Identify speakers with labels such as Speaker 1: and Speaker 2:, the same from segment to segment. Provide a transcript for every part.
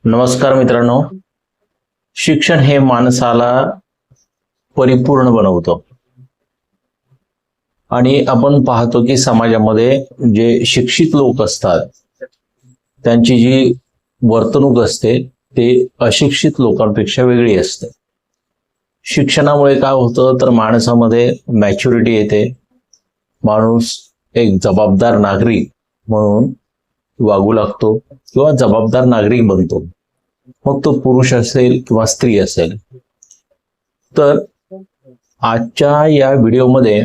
Speaker 1: नमस्कार मित्रांनो. शिक्षण हे माणसाला परिपूर्ण बनवतं आणि आपण पाहतो की समाजामध्ये जे शिक्षित लोक असतात त्यांची जी वर्तणूक असते ते अशिक्षित लोकांपेक्षा वेगळी असते. शिक्षणामुळे काय होतं तर माणसामध्ये मॅच्युरिटी येते. माणूस एक जबाबदार नागरिक म्हणून वागू लागतो किंवा जबाबदार नागरिक बनतो, मग तो पुरुष असेल किंवा स्त्री असेल. तर आजच्या या व्हिडिओमध्ये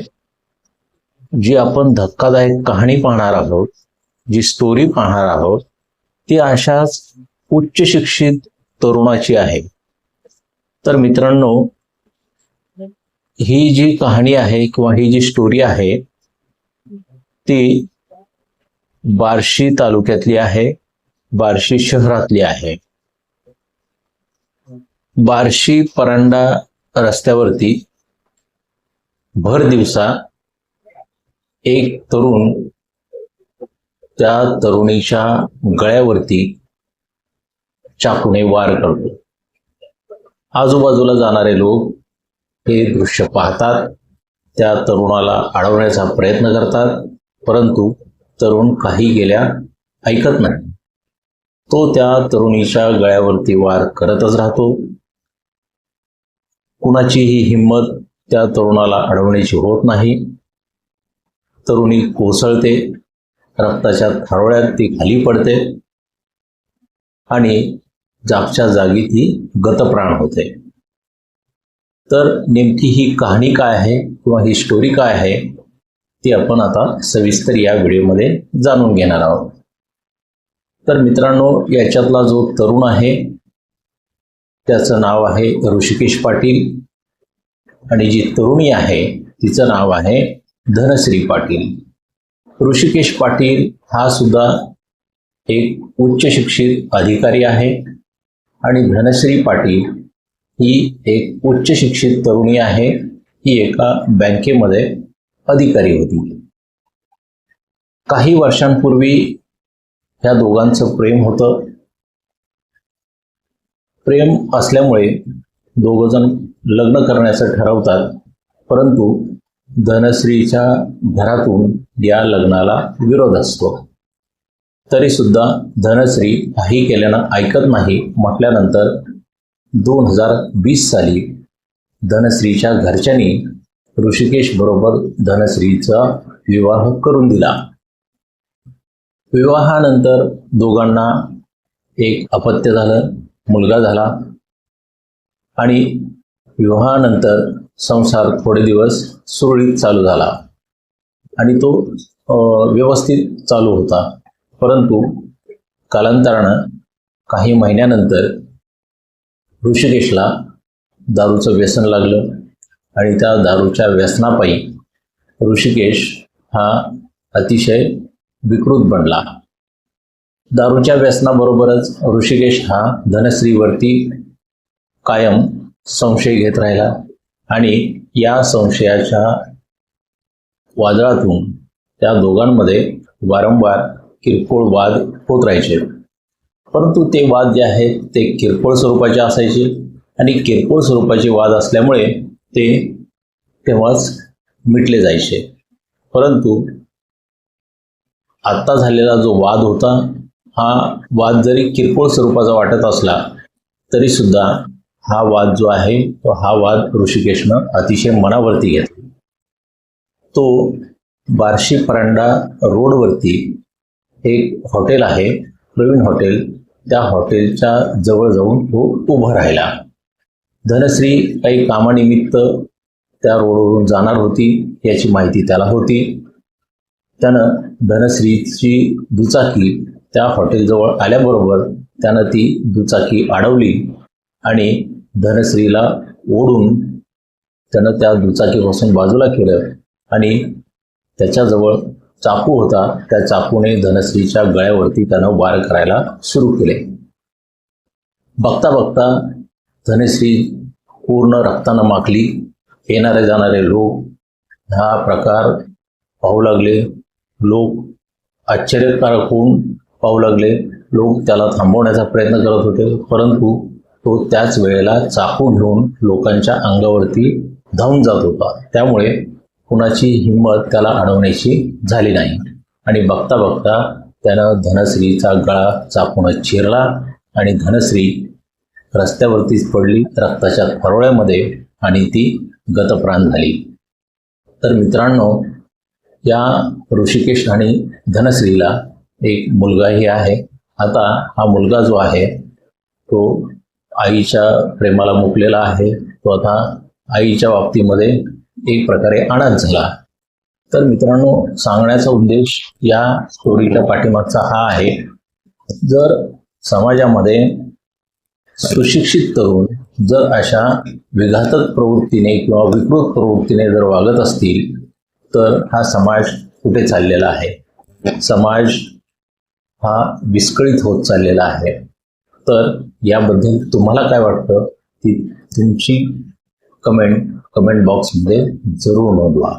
Speaker 1: जी आपण धक्कादायक कहाणी पाहणार आहोत, जी स्टोरी पाहणार आहोत, ती अशाच उच्च शिक्षित तरुणाची आहे. तर मित्रांनो, ही जी कहाणी आहे किंवा ही जी स्टोरी आहे ती बार्शी तालुक्यातली आहे, बार्शी शहरातली आहे. बार्शी परांडा रस्त्यावरती भर दिवसा एक तरुण त्या तरुणीच्या गळ्यावरती चाकूने वार करतो. आजूबाजूला जाणारे लोक हे दृश्य पाहतात, त्या तरुणाला अडवण्याचा प्रयत्न करतात, परंतु तरुण काही गेल्या ऐकत नाही. तो त्या तरुणीच्या गळ्यावरती वार करतच राहतो. कुणाचीही हिंमत त्या तरुणाला अडवण्याची होत नाही. तरुणी कोसळते, रक्ताच्या थारोळ्यात ती खाली पडते आणि जागच्या जागी ती गतप्राण होते. तर नेमकी ही कहाणी काय आहे किंवा ही स्टोरी काय आहे ती आपण आता सविस्तर या व्हिडिओमध्ये जाणून घेणार आहोत. तर मित्रांनो, याच्यातला जो तरुण आहे त्याचं नाव आहे ऋषिकेश पाटील आणि जी तरुणी आहे तिचं नाव आहे धनश्री पाटील. ऋषिकेश पाटील हा सुद्धा एक उच्च शिक्षित अधिकारी आहे आणि धनश्री पाटील ही एक उच्च शिक्षित तरुणी आहे. ही एका बँकेमध्ये अधिकारी होती. काही वर्षांपूर्वी ह्या दोघांचं प्रेम होतं. प्रेम असल्यामुळे दोघ जण लग्न करण्याचं ठरवतात, परंतु धनश्रीच्या घरातून या लग्नाला विरोध असतो. तरी सुद्धा धनश्री काही केल्यानं ऐकत नाही म्हटल्यानंतर 2020 साली धनश्रीच्या घरच्यांनी ऋषिकेश बरोबर धनश्रीचा विवाह करून दिला. विवाहानंतर दोघांना एक अपत्य झालं, मुलगा झाला आणि विवाहानंतर संसार थोडे दिवस सुरळीत चालू झाला आणि तो व्यवस्थित चालू होता. परंतु कालांतरानं काही महिन्यानंतर ऋषिकेशला दारूचं व्यसन लागलं आणि त्या दारूच्या व्यसनापायी ऋषिकेश हा अतिशय विकृत बनला. दारूच्या व्यसनाबरोबरच ऋषिकेश हा धनश्रीवरती कायम संशय घेत राहिला आणि या संशयाच्या वादळातून त्या दोघांमध्ये वारंवार किरकोळ वाद होत राहायचे. परंतु ते वाद जे आहेत ते किरकोळ स्वरूपाचे असायचे आणि किरकोळ स्वरूपाचे वाद असल्यामुळे ते तेव्हाच मिटले जायचे. परंतु आत्ता झालेला जो वाद होता, हा वाद जरी किरकोळ स्वरूपाचा वाटत असला तरी सुद्धा हा वाद जो आहे तो हा वाद ऋषिकेशनं अतिशय मनावरती घेतला. तो बार्शी परांडा रोडवरती एक हॉटेल आहे, प्रवीण हॉटेल, त्या हॉटेलच्या जवळ जाऊन तो उभा राहिला. धनश्री काही कामानिमित्त त्या रोडवरून जाणार होती याची माहिती त्याला होती. त्यानं धनश्रीची दुचाकी त्या हॉटेलजवळ आल्याबरोबर त्यानं ती दुचाकी अडवली आणि धनश्रीला ओढून त्यानं त्या दुचाकीपासून बाजूला केलं आणि त्याच्याजवळ चाकू होता. त्या चाकूने धनश्रीच्या गळ्यावरती त्यानं वार करायला सुरू केले. बघता बघता धनश्री पूर्ण रक्तानं माखली. येणारे जाणारे लोक हा प्रकार पाहू लागले. लोक आश्चर्यकारक होऊन पाहू लागले लोक त्याला थांबवण्याचा प्रयत्न करत होते, परंतु तो त्याच वेळेला चाकू घेऊन लोकांच्या अंगावरती धावून जात होता. त्यामुळे कुणाची हिंमत त्याला अडवण्याची झाली नाही आणि बघता बघता त्यानं धनश्रीचा गळा चाकून चिरला आणि धनश्री रस्त्यावरतीच पडली रक्ताच्या फरोळ्यामध्ये आणि ती गतप्राण झाली. तर मित्रांनो, या ऋषिकेश आणि धनश्रीला एक मुलगाही आहे. आता हा मुलगा जो आहे तो आईच्या प्रेमाला मुकलेला आहे. तो आता आईच्या बाबतीमध्ये एक प्रकारे अनाथ झाला. तर मित्रांनो, सांगण्याचा उद्देश या स्टोरीच्या पाठीमागचा हा आहे, जर समाजामध्ये सुशिक्षित तरुण जर अशा विघातक प्रवृत्तीने किंवा विकृत प्रवृत्तीने जर वागत असतील तर हा समाज कुठे चाललेला आहे, समाज हा विस्कळीत होत चाललेला आहे. तर याबद्दल तुम्हाला काय वाटतं ती तुमची कमेंट बॉक्समध्ये जरूर नोंदवा.